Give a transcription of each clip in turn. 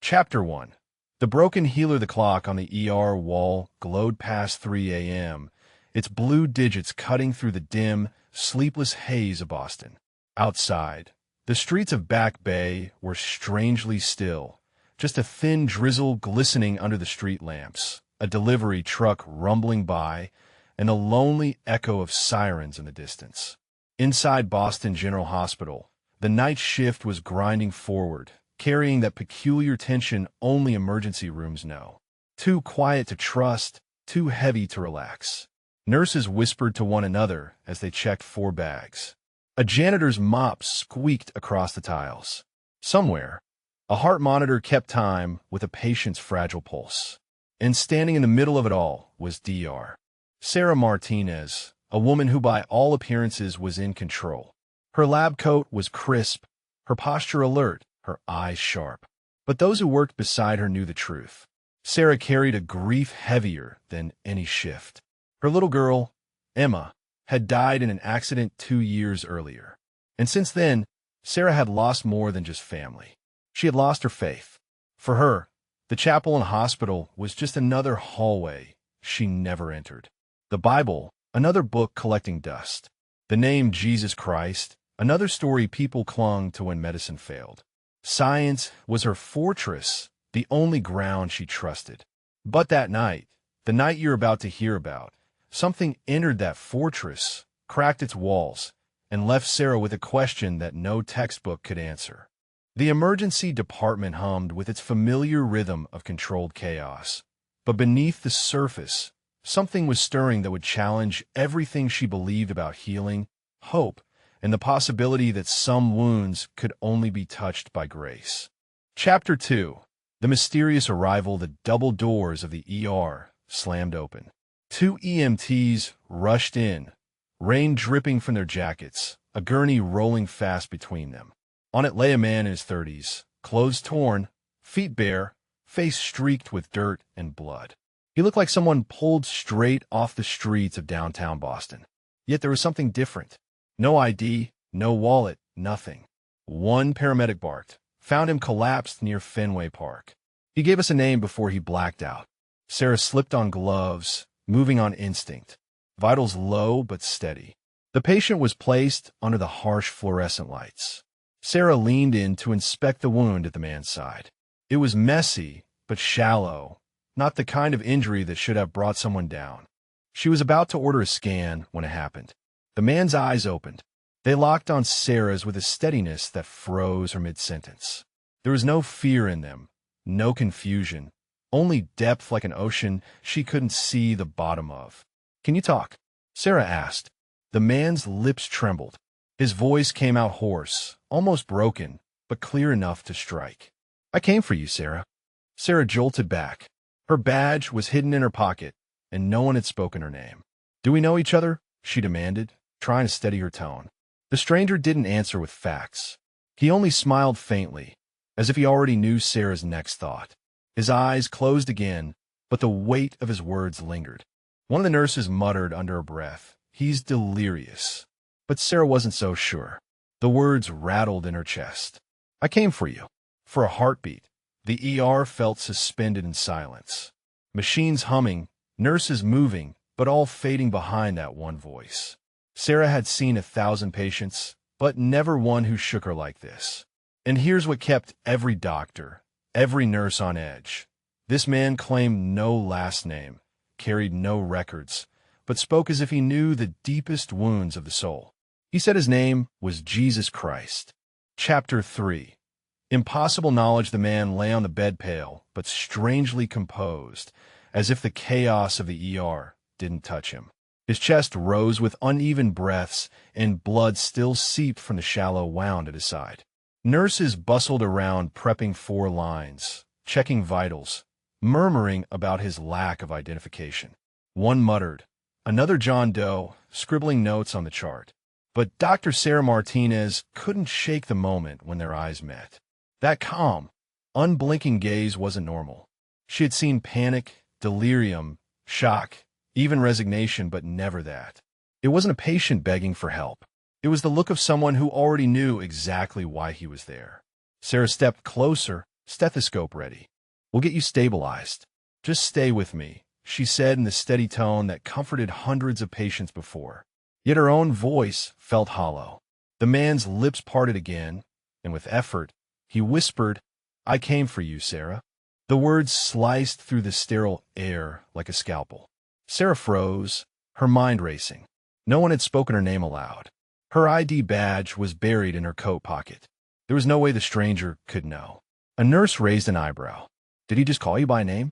Chapter 1. The broken healer. The clock on the ER wall glowed past 3 a.m., its blue digits cutting through the dim, sleepless haze of Boston. Outside, the streets of Back Bay were strangely still, just a thin drizzle glistening under the street lamps, a delivery truck rumbling by, and a lonely echo of sirens in the distance. Inside Boston General Hospital, the night shift was grinding forward, carrying that peculiar tension only emergency rooms know. Too quiet to trust, too heavy to relax. Nurses whispered to one another as they checked 4 bags. A janitor's mop squeaked across the tiles. Somewhere, a heart monitor kept time with a patient's fragile pulse. And standing in the middle of it all was Dr. Sarah Martinez, a woman who by all appearances was in control. Her lab coat was crisp, her posture alert, her eyes sharp. But those who worked beside her knew the truth. Sarah carried a grief heavier than any shift. Her little girl, Emma, had died in an accident 2 years earlier. And since then, Sarah had lost more than just family. She had lost her faith. For her, the chapel and hospital was just another hallway she never entered. The Bible, another book collecting dust. The name Jesus Christ, another story people clung to when medicine failed. Science was her fortress, the only ground she trusted. But that night, the night you're about to hear about, something entered that fortress, cracked its walls, and left Sarah with a question that no textbook could answer. The emergency department hummed with its familiar rhythm of controlled chaos. But beneath the surface, something was stirring that would challenge everything she believed about healing, hope, and the possibility that some wounds could only be touched by grace. Chapter 2. The mysterious arrival. The double doors of the ER slammed open. 2 EMTs rushed in, rain dripping from their jackets, a gurney rolling fast between them. On it lay a man in his 30s, clothes torn, feet bare, face streaked with dirt and blood. He looked like someone pulled straight off the streets of downtown Boston. Yet there was something different. No ID, no wallet, nothing. One paramedic barked, found him collapsed near Fenway Park. He gave us a name before he blacked out. Sarah slipped on gloves, moving on instinct, vitals low but steady. The patient was placed under the harsh fluorescent lights. Sarah leaned in to inspect the wound at the man's side. It was messy, but shallow, not the kind of injury that should have brought someone down. She was about to order a scan when it happened. The man's eyes opened. They locked on Sarah's with a steadiness that froze her mid-sentence. There was no fear in them, no confusion, only depth like an ocean she couldn't see the bottom of. "Can you talk?" Sarah asked. The man's lips trembled. His voice came out hoarse, almost broken, but clear enough to strike. "I came for you, Sarah." Sarah jolted back. Her badge was hidden in her pocket, and no one had spoken her name. "Do we know each other?" she demanded, trying to steady her tone. The stranger didn't answer with facts. He only smiled faintly, as if he already knew Sarah's next thought. His eyes closed again, but the weight of his words lingered. One of the nurses muttered under her breath, "He's delirious." But Sarah wasn't so sure. The words rattled in her chest. "I came for you." For a heartbeat, the ER felt suspended in silence. Machines humming, nurses moving, but all fading behind that one voice. Sarah had seen 1,000 patients, but never one who shook her like this. And here's what kept every doctor, every nurse on edge. This man claimed no last name, carried no records, but spoke as if he knew the deepest wounds of the soul. He said his name was Jesus Christ. Chapter 3. Impossible knowledge. The man lay on the bed pale, but strangely composed, as if the chaos of the ER didn't touch him. His chest rose with uneven breaths, and blood still seeped from the shallow wound at his side. Nurses bustled around prepping 4 lines, checking vitals, murmuring about his lack of identification. One muttered, another John Doe, scribbling notes on the chart. But Dr. Sarah Martinez couldn't shake the moment when their eyes met. That calm, unblinking gaze wasn't normal. She had seen panic, delirium, shock, even resignation, but never that. It wasn't a patient begging for help. It was the look of someone who already knew exactly why he was there. Sarah stepped closer, stethoscope ready. We'll get you stabilized. Just stay with me, she said in the steady tone that comforted hundreds of patients before. Yet her own voice felt hollow. The man's lips parted again, and with effort, he whispered, "I came for you, Sarah." The words sliced through the sterile air like a scalpel. Sarah froze, her mind racing. No one had spoken her name aloud. Her ID badge was buried in her coat pocket. There was no way the stranger could know. A nurse raised an eyebrow. "Did he just call you by name?"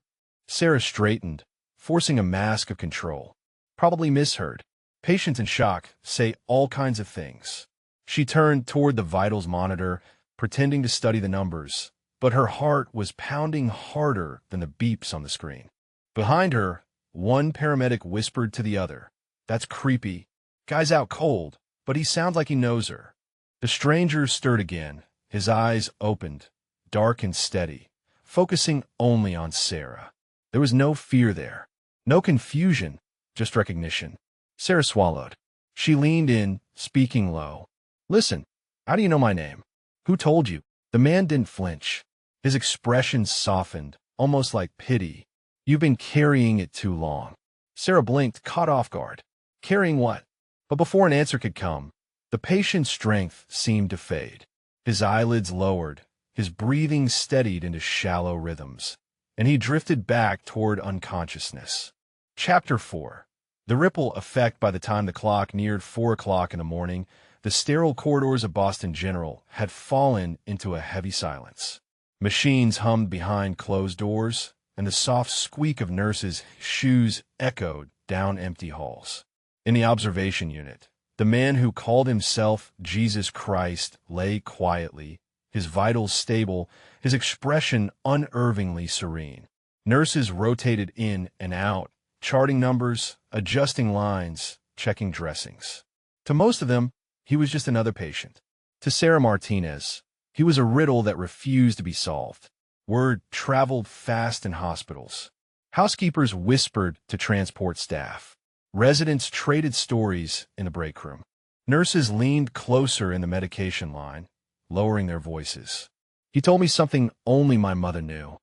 Sarah straightened, forcing a mask of control. Probably misheard. Patients in shock say all kinds of things. She turned toward the vitals monitor, pretending to study the numbers, but her heart was pounding harder than the beeps on the screen. Behind her, one paramedic whispered to the other, "That's creepy. Guy's out cold, but he sounds like he knows her." The stranger stirred again, his eyes opened, dark and steady, focusing only on Sarah. There was no fear there, no confusion, just recognition. Sarah swallowed. She leaned in, speaking low. "Listen, how do you know my name? Who told you?" The man didn't flinch. His expression softened, almost like pity. "You've been carrying it too long." Sarah blinked, caught off guard. Carrying what? But before an answer could come, the patient's strength seemed to fade. His eyelids lowered, his breathing steadied into shallow rhythms, and he drifted back toward unconsciousness. Chapter 4. The ripple effect. By the time the clock neared 4 o'clock in the morning, the sterile corridors of Boston General had fallen into a heavy silence. Machines hummed behind closed doors, and the soft squeak of nurses' shoes echoed down empty halls. In the observation unit, the man who called himself Jesus Christ lay quietly, his vitals stable, his expression unervingly serene. Nurses rotated in and out, charting numbers, adjusting lines, checking dressings. To most of them, he was just another patient. To Sarah Martinez, he was a riddle that refused to be solved. Word traveled fast in hospitals. Housekeepers whispered to transport staff. Residents traded stories in the break room. Nurses leaned closer in the medication line, lowering their voices. "He told me something only my mother knew."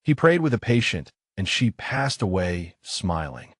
He prayed with a patient, and she passed away, smiling.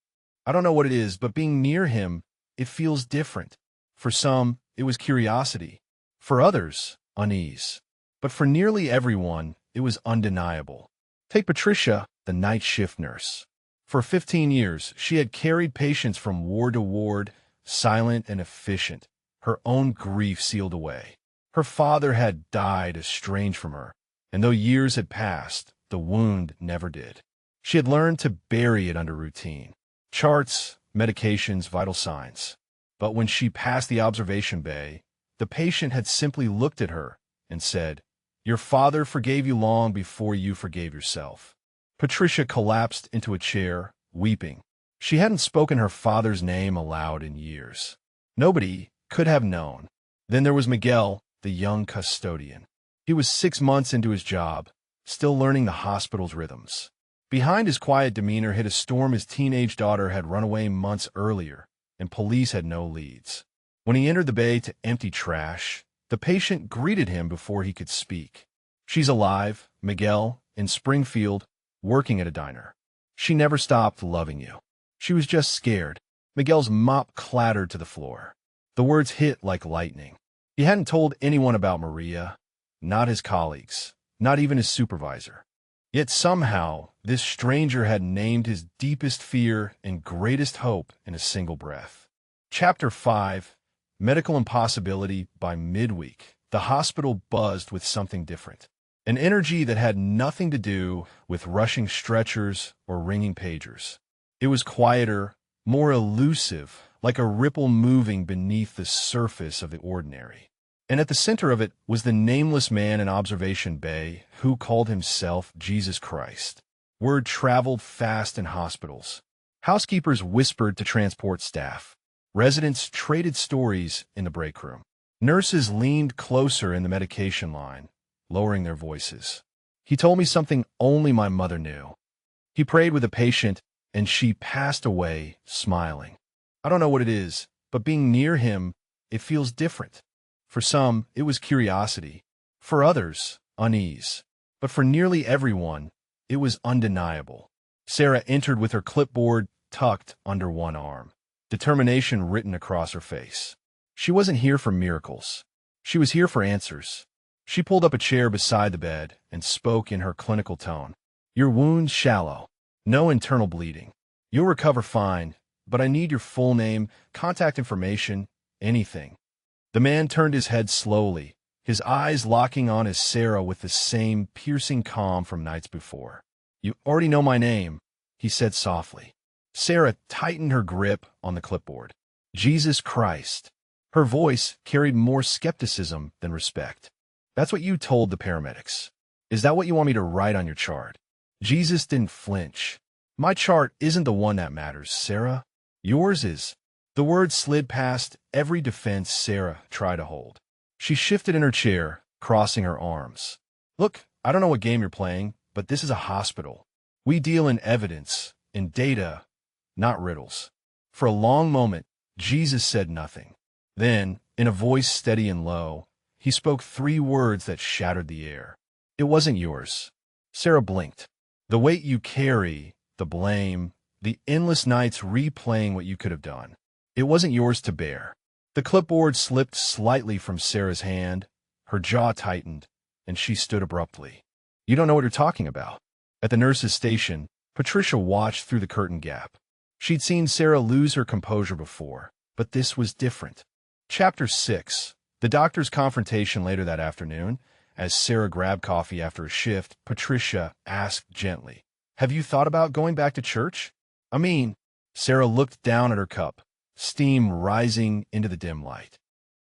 "I don't know what it is, but being near him, it feels different." For some, it was curiosity. For others, unease. But for nearly everyone, it was undeniable. Take Patricia, the night shift nurse. For 15 years, she had carried patients from ward to ward, silent and efficient, her own grief sealed away. Her father had died estranged from her, and though years had passed, the wound never did. She had learned to bury it under routine. Charts, medications, vital signs. But when she passed the observation bay, the patient had simply looked at her and said, "Your father forgave you long before you forgave yourself." Patricia collapsed into a chair, weeping. She hadn't spoken her father's name aloud in years. Nobody could have known. Then there was Miguel, the young custodian. He was 6 months into his job, still learning the hospital's rhythms. Behind his quiet demeanor hid a storm. His teenage daughter had run away months earlier, and police had no leads. When he entered the bay to empty trash, the patient greeted him before he could speak. "She's alive, Miguel, in Springfield, working at a diner. She never stopped loving you. She was just scared." Miguel's mop clattered to the floor. The words hit like lightning. He hadn't told anyone about Maria, not his colleagues, not even his supervisor. Yet somehow, this stranger had named his deepest fear and greatest hope in a single breath. Chapter 5. Medical Impossibility. By midweek, the hospital buzzed with something different. An energy that had nothing to do with rushing stretchers or ringing pagers. It was quieter, more elusive, like a ripple moving beneath the surface of the ordinary. And at the center of it was the nameless man in Observation Bay who called himself Jesus Christ. Word traveled fast in hospitals. Housekeepers whispered to transport staff. Residents traded stories in the break room. Nurses leaned closer in the medication line, lowering their voices. "He told me something only my mother knew." He prayed with a patient, and she passed away, smiling. "I don't know what it is, but being near him, it feels different." For some, it was curiosity. For others, unease. But for nearly everyone, it was undeniable. Sarah entered with her clipboard tucked under one arm, determination written across her face. She wasn't here for miracles. She was here for answers. She pulled up a chair beside the bed and spoke in her clinical tone. "Your wound's shallow. No internal bleeding. You'll recover fine, but I need your full name, contact information, anything." The man turned his head slowly, his eyes locking on his Sarah with the same piercing calm from nights before. "You already know my name," he said softly. Sarah tightened her grip on the clipboard. "Jesus Christ." Her voice carried more skepticism than respect. "That's what you told the paramedics. Is that what you want me to write on your chart?" Jesus didn't flinch. "My chart isn't the one that matters, Sarah. Yours is." The words slid past every defense Sarah tried to hold. She shifted in her chair, crossing her arms. "Look, I don't know what game you're playing, but this is a hospital. We deal in evidence, in data, not riddles." For a long moment, Jesus said nothing. Then, in a voice steady and low, he spoke 3 words that shattered the air. "It wasn't yours." Sarah blinked. "The weight you carry, the blame, the endless nights replaying what you could have done. It wasn't yours to bear." The clipboard slipped slightly from Sarah's hand, her jaw tightened, and she stood abruptly. "You don't know what you're talking about." At the nurse's station, Patricia watched through the curtain gap. She'd seen Sarah lose her composure before, but this was different. Chapter 6. The doctor's confrontation later that afternoon. As Sarah grabbed coffee after a shift, Patricia asked gently, "Have you thought about going back to church?" "I mean," Sarah looked down at her cup, steam rising into the dim light.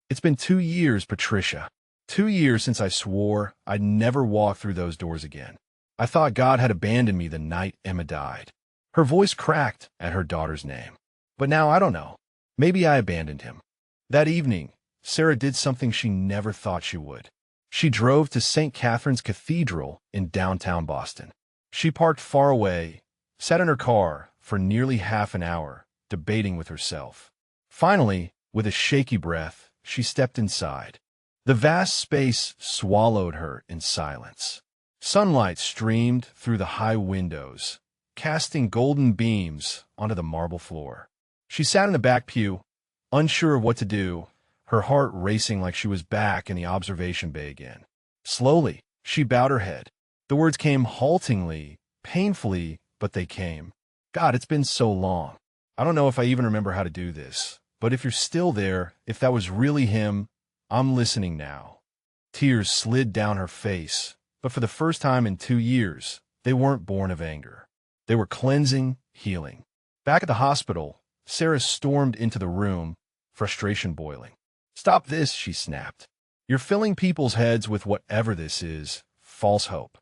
"It's been 2 years, Patricia. 2 years since I swore I'd never walk through those doors again. I thought God had abandoned me the night Emma died." Her voice cracked at her daughter's name. "But now I don't know. Maybe I abandoned him." That evening, Sarah did something she never thought she would. She drove to St. Catherine's Cathedral in downtown Boston. She parked far away, sat in her car for nearly half an hour, debating with herself. Finally, with a shaky breath, she stepped inside. The vast space swallowed her in silence. Sunlight streamed through the high windows, casting golden beams onto the marble floor. She sat in the back pew, unsure of what to do, her heart racing like she was back in the observation bay again. Slowly, she bowed her head. The words came haltingly, painfully, but they came. "God, it's been so long. I don't know if I even remember how to do this, but if you're still there, if that was really him, I'm listening now." Tears slid down her face, but for the first time in 2 years, they weren't born of anger. They were cleansing, healing. Back at the hospital, Sarah stormed into the room, frustration boiling. "Stop this," she snapped. "You're filling people's heads with whatever this is, false hope.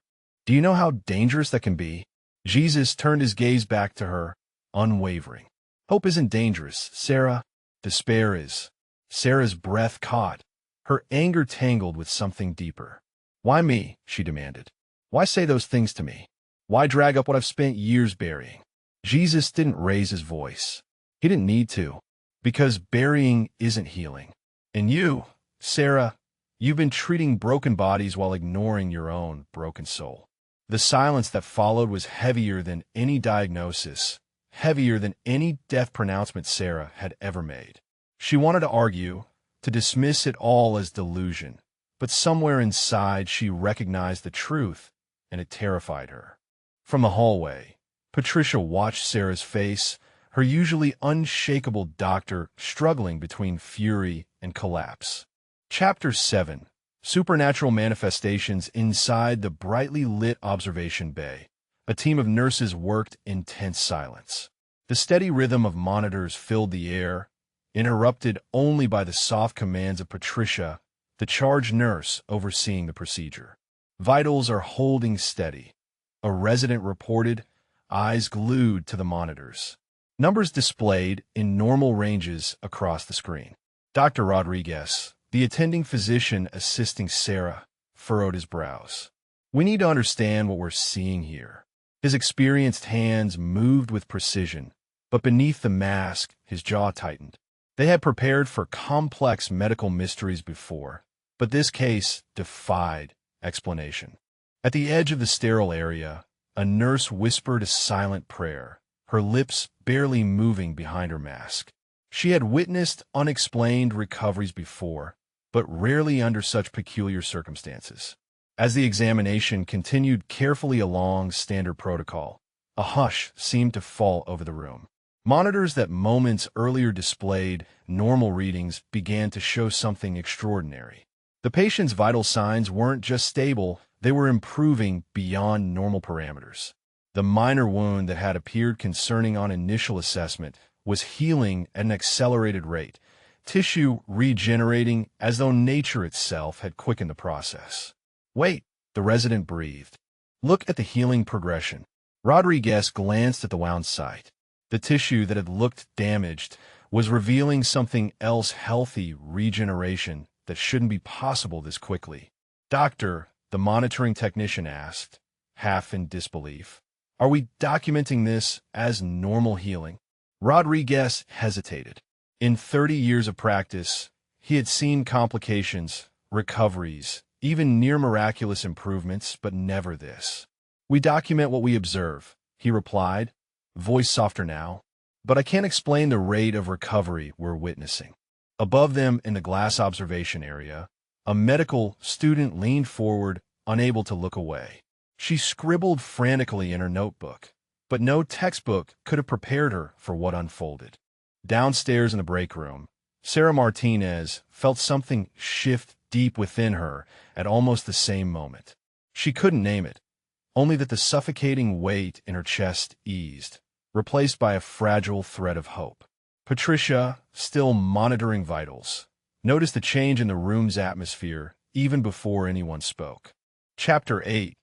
Do you know how dangerous that can be?" Jesus turned his gaze back to her, unwavering. "Hope isn't dangerous, Sarah. Despair is." Sarah's breath caught, her anger tangled with something deeper. "Why me?" she demanded. "Why say those things to me? Why drag up what I've spent years burying?" Jesus didn't raise his voice. He didn't need to, because burying isn't healing. And you, Sarah, you've been treating broken bodies while ignoring your own broken soul. The silence that followed was heavier than any diagnosis, heavier than any death pronouncement Sarah had ever made. She wanted to argue, to dismiss it all as delusion, but somewhere inside she recognized the truth, and it terrified her. From the hallway, Patricia watched Sarah's face, her usually unshakable doctor struggling between fury and collapse. Chapter 7. Supernatural manifestations inside the brightly lit observation bay. A team of nurses worked in tense silence. The steady rhythm of monitors filled the air, interrupted only by the soft commands of Patricia, the charge nurse overseeing the procedure. "Vitals are holding steady," a resident reported, eyes glued to the monitors. Numbers displayed in normal ranges across the screen. Dr. Rodriguez, the attending physician assisting Sarah, furrowed his brows. "We need to understand what we're seeing here." His experienced hands moved with precision, but beneath the mask, his jaw tightened. They had prepared for complex medical mysteries before, but this case defied explanation. At the edge of the sterile area, a nurse whispered a silent prayer, her lips barely moving behind her mask. She had witnessed unexplained recoveries before, but rarely under such peculiar circumstances. As the examination continued carefully along standard protocol, a hush seemed to fall over the room. Monitors that moments earlier displayed normal readings began to show something extraordinary. The patient's vital signs weren't just stable, they were improving beyond normal parameters. The minor wound that had appeared concerning on initial assessment was healing at an accelerated rate, tissue regenerating as though nature itself had quickened the process. "Wait," the resident breathed. "Look at the healing progression." Rodriguez glanced at the wound site. The tissue that had looked damaged was revealing something else, healthy regeneration that shouldn't be possible this quickly. "Doctor," the monitoring technician asked, half in disbelief, "are we documenting this as normal healing?" Rodriguez hesitated. In 30 years of practice, he had seen complications, recoveries, even near miraculous improvements, but never this. "We document what we observe," he replied, voice softer now. "But I can't explain the rate of recovery we're witnessing." Above them in the glass observation area, a medical student leaned forward, unable to look away. She scribbled frantically in her notebook, but no textbook could have prepared her for what unfolded. Downstairs in the break room, Sarah Martinez felt something shift deep within her at almost the same moment. She couldn't name it, only that the suffocating weight in her chest eased, replaced by a fragile thread of hope. Patricia, still monitoring vitals, noticed the change in the room's atmosphere even before anyone spoke. Chapter 8.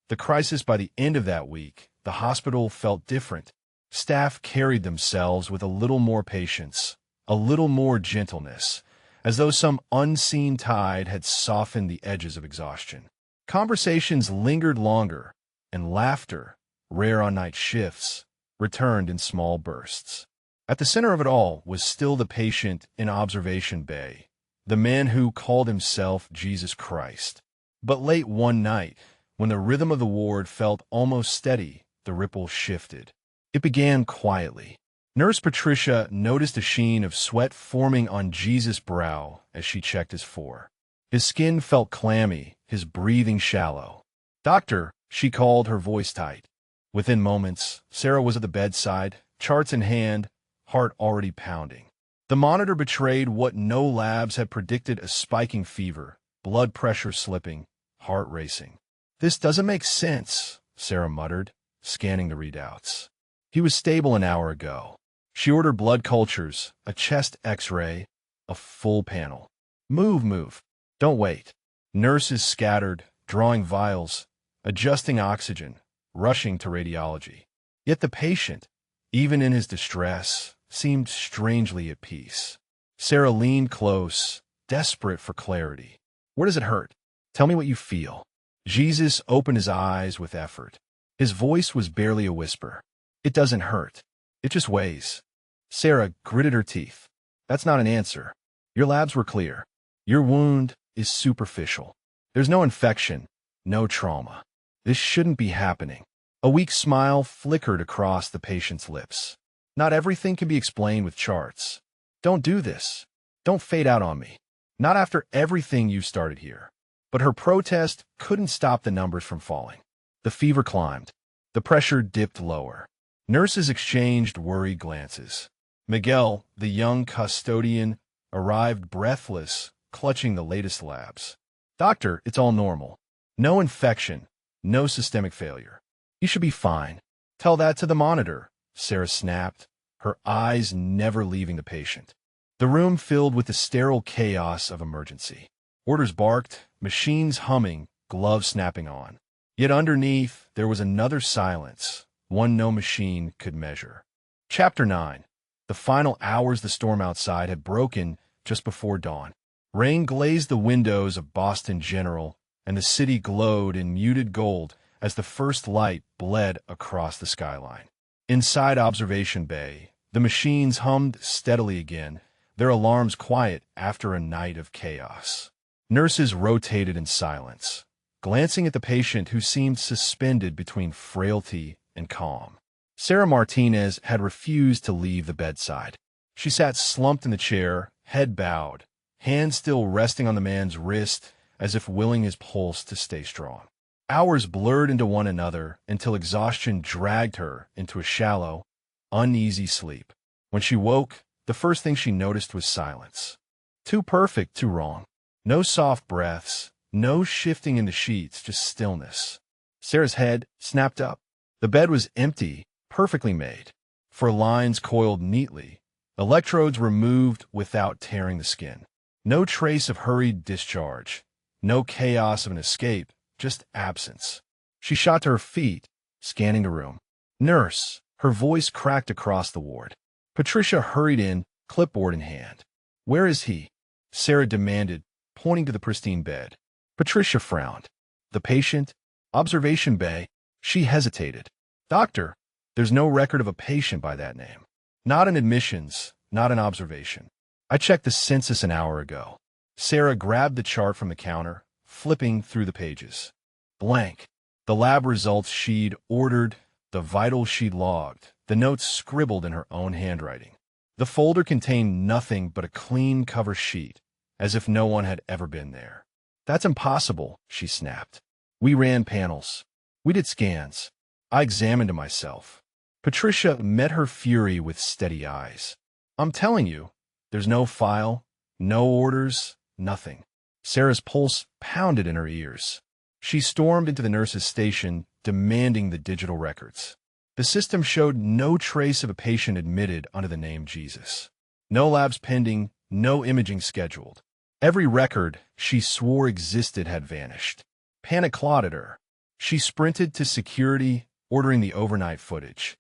The crisis. By the end of that week, the hospital felt different. Staff carried themselves with a little more patience, a little more gentleness, as though some unseen tide had softened the edges of exhaustion. Conversations lingered longer, and laughter, rare on night shifts, returned in small bursts. At the center of it all was still the patient in observation bay, the man who called himself Jesus Christ. But late one night, when the rhythm of the ward felt almost steady, the ripple shifted. It began quietly. Nurse Patricia noticed a sheen of sweat forming on Jesus' brow as she checked his fore. His skin felt clammy, his breathing shallow. "Doctor," she called, her voice tight. Within moments, Sarah was at the bedside, charts in hand, heart already pounding. The monitor betrayed what no labs had predicted: a spiking fever, blood pressure slipping, heart racing. "This doesn't make sense," Sarah muttered, scanning the readouts. He was stable an hour ago. She ordered blood cultures, a chest x-ray, a full panel. Move. Don't wait." Nurses scattered, drawing vials, adjusting oxygen, rushing to radiology. Yet the patient, even in his distress, seemed strangely at peace. Sarah leaned close, desperate for clarity. "Where does it hurt? Tell me what you feel." Jesus opened his eyes with effort. His voice was barely a whisper. "It doesn't hurt. It just weighs." Sarah gritted her teeth. "That's not an answer. Your labs were clear. Your wound is superficial. There's no infection, no trauma. This shouldn't be happening." A weak smile flickered across the patient's lips. "Not everything can be explained with charts. Don't do this. Don't fade out on me. Not after everything you started here." But her protest couldn't stop the numbers from falling. The fever climbed. The pressure dipped lower. Nurses exchanged worried glances. Miguel, the young custodian, arrived breathless, clutching the latest labs. "Doctor, it's all normal. No infection, no systemic failure. You should be fine." "Tell that to the monitor," Sarah snapped, her eyes never leaving the patient. The room filled with the sterile chaos of emergency. Orders barked, machines humming, gloves snapping on. Yet underneath, there was another silence, one no machine could measure. Chapter 9. The final hours. The storm outside had broken just before dawn. Rain glazed the windows of Boston General, and the city glowed in muted gold as the first light bled across the skyline. Inside Observation Bay, the machines hummed steadily again, their alarms quiet after a night of chaos. Nurses rotated in silence, glancing at the patient who seemed suspended between frailty and calm. Sarah Martinez had refused to leave the bedside. She sat slumped in the chair, head bowed, hands still resting on the man's wrist as if willing his pulse to stay strong. Hours blurred into one another until exhaustion dragged her into a shallow, uneasy sleep. When she woke, the first thing she noticed was silence. Too perfect, too wrong. No soft breaths, no shifting in the sheets, just stillness. Sarah's head snapped up. The bed was empty, perfectly made. Four lines coiled neatly, electrodes removed without tearing the skin. No trace of hurried discharge, no chaos of an escape, just absence. She shot to her feet, scanning the room. Nurse, her voice cracked across the ward. Patricia hurried in, clipboard in hand. Where is he? Sarah demanded, pointing to the pristine bed. Patricia frowned. The patient? Observation bay. She hesitated. Doctor, there's no record of a patient by that name. Not in admissions, not in observation. I checked the census an hour ago. Sarah grabbed the chart from the counter, flipping through the pages. Blank. The lab results she'd ordered, the vitals she'd logged, the notes scribbled in her own handwriting. The folder contained nothing but a clean cover sheet, as if no one had ever been there. That's impossible, she snapped. We ran panels. We did scans. I examined myself. Patricia met her fury with steady eyes. I'm telling you, there's no file, no orders, nothing. Sarah's pulse pounded in her ears. She stormed into the nurse's station, demanding the digital records. The system showed no trace of a patient admitted under the name Jesus. No labs pending, no imaging scheduled. Every record she swore existed had vanished. Panic clotted her. She sprinted to security, ordering the overnight footage.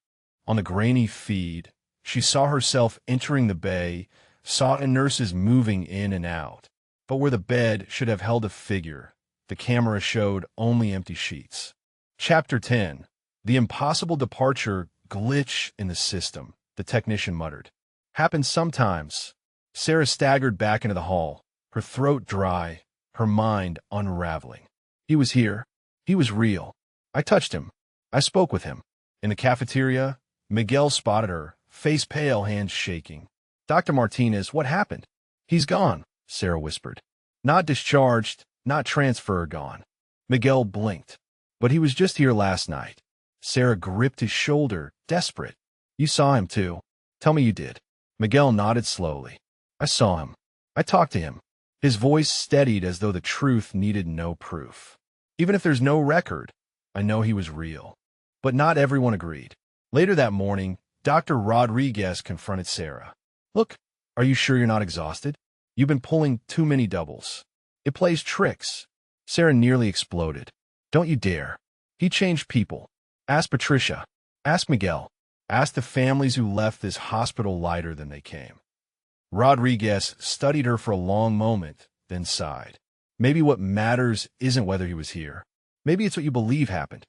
On the grainy feed, she saw herself entering the bay, saw nurses moving in and out. But where the bed should have held a figure, the camera showed only empty sheets. Chapter 10. The impossible departure glitch in the system, the technician muttered. Happens sometimes. Sarah staggered back into the hall, her throat dry, her mind unraveling. He was here. He was real. I touched him. I spoke with him. In the cafeteria, Miguel spotted her, face pale, hands shaking. Dr. Martinez, what happened? He's gone, Sarah whispered. Not discharged, not transferred, gone. Miguel blinked. But he was just here last night. Sarah gripped his shoulder, desperate. You saw him too. Tell me you did. Miguel nodded slowly. I saw him. I talked to him. His voice steadied as though the truth needed no proof. Even if there's no record, I know he was real. But not everyone agreed. Later that morning, Dr. Rodriguez confronted Sarah. Look, are you sure you're not exhausted? You've been pulling too many doubles. It plays tricks. Sarah nearly exploded. Don't you dare. He changed people. Ask Patricia. Ask Miguel. Ask the families who left this hospital lighter than they came. Rodriguez studied her for a long moment, then sighed. Maybe what matters isn't whether he was here. Maybe it's what you believe happened.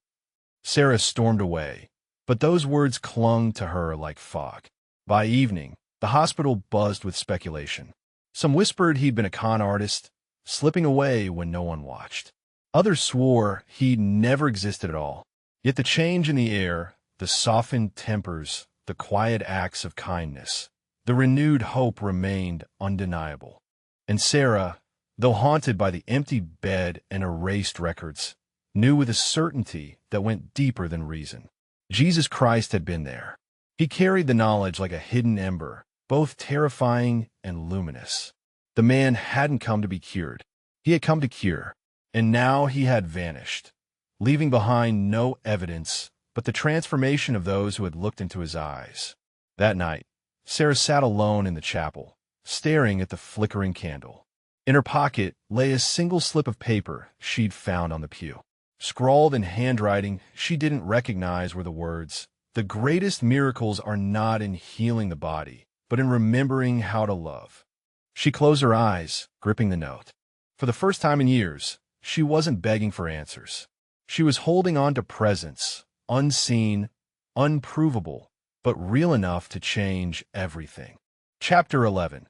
Sarah stormed away, but those words clung to her like fog. By evening, the hospital buzzed with speculation. Some whispered he'd been a con artist, slipping away when no one watched. Others swore he'd never existed at all. Yet the change in the air, the softened tempers, the quiet acts of kindness, the renewed hope remained undeniable. And Sarah, though haunted by the empty bed and erased records, knew with a certainty that went deeper than reason. Jesus Christ had been there. He carried the knowledge like a hidden ember, both terrifying and luminous. The man hadn't come to be cured. He had come to cure, and now he had vanished, leaving behind no evidence but the transformation of those who had looked into his eyes. That night, Sarah sat alone in the chapel, staring at the flickering candle. In her pocket lay a single slip of paper she'd found on the pew. Scrawled in handwriting she didn't recognize were the words, "The greatest miracles are not in healing the body, but in remembering how to love." She closed her eyes, gripping the note. For the first time in years, she wasn't begging for answers. She was holding on to presence, unseen, unprovable, but real enough to change everything. Chapter 11.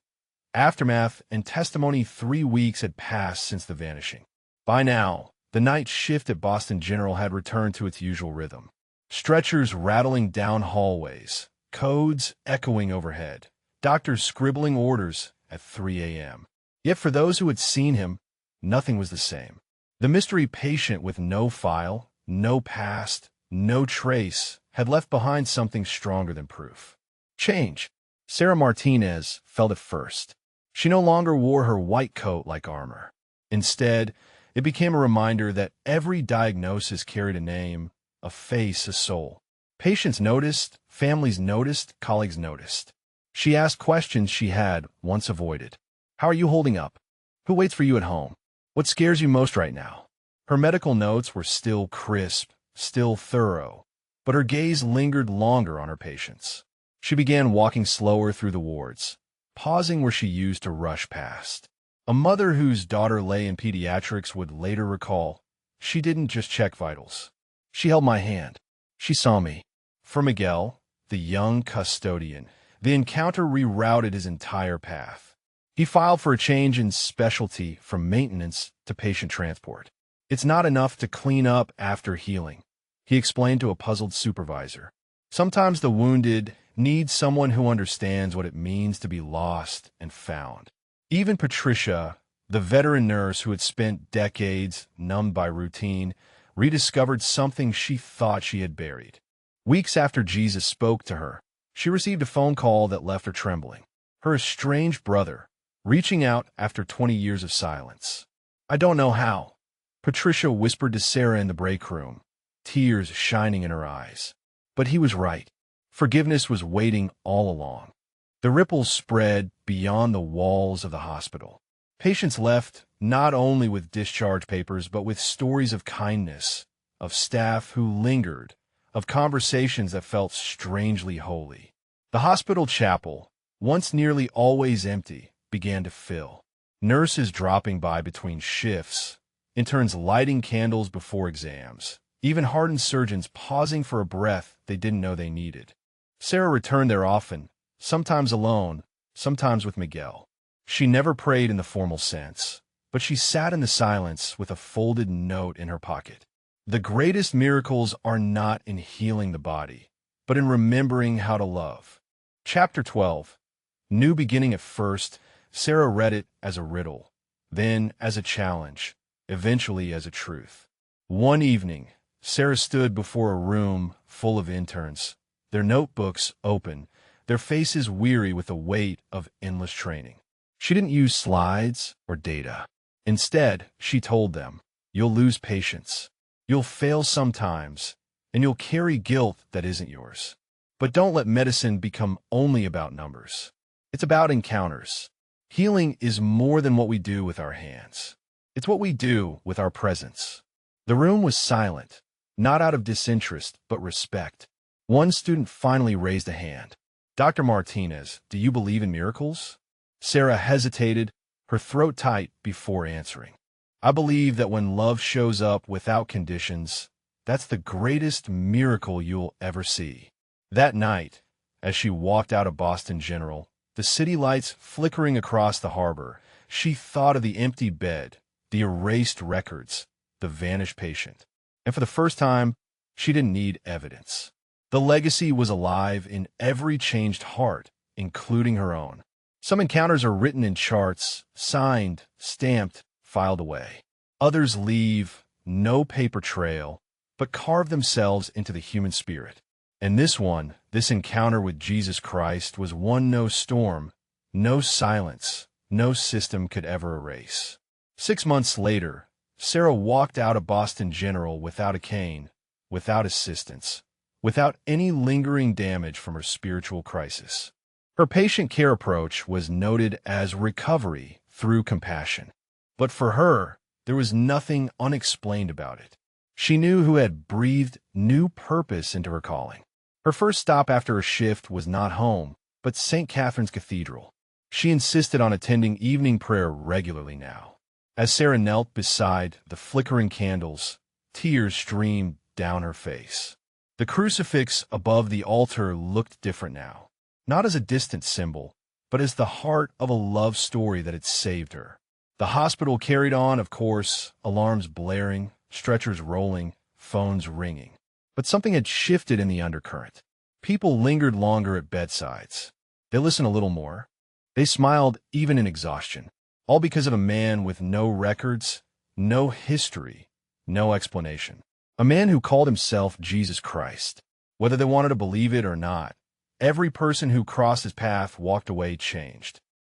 Aftermath and testimony. 3 weeks had passed since the vanishing. By now, The night shift at Boston General had returned to its usual rhythm. Stretchers rattling down hallways, codes echoing overhead, doctors scribbling orders at 3 a.m. Yet for those who had seen him, nothing was the same. The mystery patient with no file, no past, no trace, had left behind something stronger than proof. Change. Sarah Martinez felt it first. She no longer wore her white coat like armor. Instead, it became a reminder that every diagnosis carried a name, a face, a soul. Patients noticed, families noticed, colleagues noticed. She asked questions she had once avoided. How are you holding up? Who waits for you at home? What scares you most right now? Her medical notes were still crisp, still thorough, but her gaze lingered longer on her patients. She began walking slower through the wards, pausing where she used to rush past. A mother whose daughter lay in pediatrics would later recall, she didn't just check vitals. She held my hand. She saw me. For Miguel, the young custodian, the encounter rerouted his entire path. He filed for a change in specialty from maintenance to patient transport. It's not enough to clean up after healing, he explained to a puzzled supervisor. Sometimes the wounded need someone who understands what it means to be lost and found. Even Patricia, the veteran nurse who had spent decades numbed by routine, rediscovered something she thought she had buried. Weeks after Jesus spoke to her, she received a phone call that left her trembling. Her estranged brother, reaching out after 20 years of silence. I don't know how, Patricia whispered to Sarah in the break room, tears shining in her eyes. But he was right. Forgiveness was waiting all along. The ripples spread beyond the walls of the hospital. Patients left not only with discharge papers, but with stories of kindness, of staff who lingered, of conversations that felt strangely holy. The hospital chapel, once nearly always empty, began to fill. Nurses dropping by between shifts, interns lighting candles before exams, even hardened surgeons pausing for a breath they didn't know they needed. Sarah returned there often, sometimes alone, sometimes with Miguel. She never prayed in the formal sense, but she sat in the silence with a folded note in her pocket. The greatest miracles are not in healing the body, but in remembering how to love. Chapter 12. New beginning. At first, Sarah read it as a riddle, then as a challenge, eventually as a truth. One evening, Sarah stood before a room full of interns, their notebooks open, their faces weary with the weight of endless training. She didn't use slides or data. Instead, she told them, you'll lose patience, you'll fail sometimes, and you'll carry guilt that isn't yours. But don't let medicine become only about numbers. It's about encounters. Healing is more than what we do with our hands. It's what we do with our presence. The room was silent, not out of disinterest, but respect. One student finally raised a hand. Dr. Martinez, do you believe in miracles? Sarah hesitated, her throat tight before answering. I believe that when love shows up without conditions, that's the greatest miracle you'll ever see. That night, as she walked out of Boston General, the city lights flickering across the harbor, she thought of the empty bed, the erased records, the vanished patient. And for the first time, she didn't need evidence. The legacy was alive in every changed heart, including her own. Some encounters are written in charts, signed, stamped, filed away. Others leave no paper trail, but carve themselves into the human spirit. And this one, this encounter with Jesus Christ, was one no storm, no silence, no system could ever erase. 6 months later, Sarah walked out of Boston General without a cane, without assistance, without any lingering damage from her spiritual crisis. Her patient care approach was noted as recovery through compassion. But for her, there was nothing unexplained about it. She knew who had breathed new purpose into her calling. Her first stop after a shift was not home, but St. Catherine's Cathedral. She insisted on attending evening prayer regularly now. As Sarah knelt beside the flickering candles, tears streamed down her face. The crucifix above the altar looked different now, not as a distant symbol, but as the heart of a love story that had saved her. The hospital carried on, of course, alarms blaring, stretchers rolling, phones ringing. But something had shifted in the undercurrent. People lingered longer at bedsides. They listened a little more. They smiled even in exhaustion, all because of a man with no records, no history, no explanation. A man who called himself Jesus Christ. Whether they wanted to believe it or not, every person who crossed his path walked away changed.